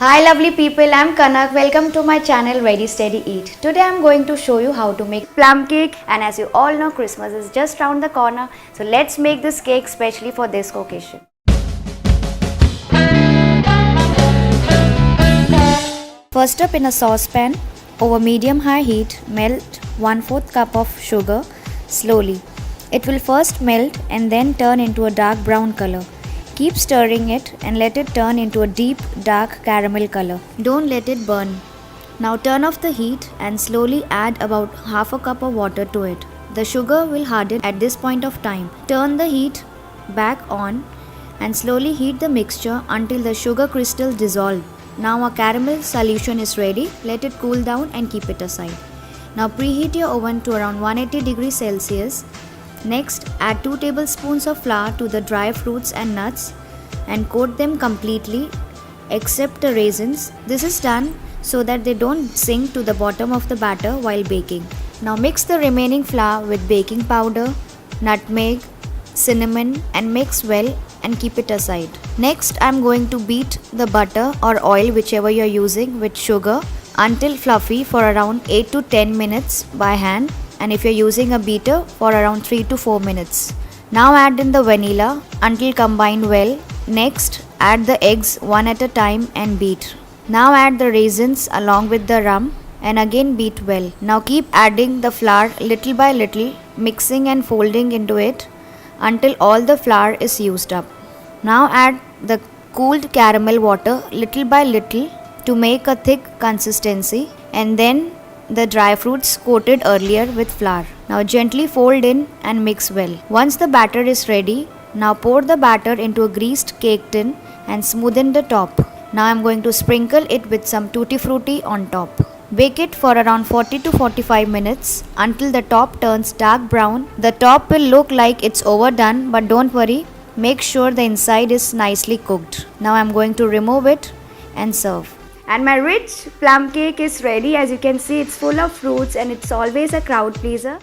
Hi lovely people, I'm Kanak. Welcome to my channel Ready Steady Eat. Today I'm going to show you how to make plum cake, and as you all know, Christmas is just round the corner. So let's make this cake specially for this occasion. First up, in a saucepan over medium-high heat, melt 1/4 cup of sugar slowly. It will first melt and then turn into a dark brown color. Keep stirring it and let it turn into a deep dark caramel color. Don't let it burn. Now turn off the heat and slowly add about half a cup of water to it. The sugar will harden at this point of time. Turn the heat back on and slowly heat the mixture until the sugar crystals dissolve. Now our caramel solution is ready. Let it cool down and keep it aside. Now preheat your oven to around 180 degrees Celsius. Next, add 2 tablespoons of flour to the dry fruits and nuts and coat them completely except the raisins. This is done so that they don't sink to the bottom of the batter while baking. Now mix the remaining flour with baking powder, nutmeg, cinnamon and mix well and keep it aside. Next, I am going to beat the butter or oil, whichever you are using, with sugar until fluffy for around 8 to 10 minutes by hand, and if you are using a beater, for around 3 to 4 minutes. Now add in the vanilla until combined well. Next, add the eggs one at a time and beat. Now add the raisins along with the rum and again beat well. Now keep adding the flour little by little, mixing and folding into it until all the flour is used up. Now add the cooled caramel water little by little to make a thick consistency, and then the dry fruits coated earlier with flour. Now gently fold in and mix well. Once the batter is ready, now pour the batter into a greased cake tin and smoothen the top. Now I am going to sprinkle it with some Tutti Frutti on top. Bake it for around 40 to 45 minutes until the top turns dark brown. The top will look like it's overdone, but don't worry, make sure the inside is nicely cooked. Now I am going to remove it and serve. And my rich plum cake is ready. As you can see, it's full of fruits and it's always a crowd pleaser.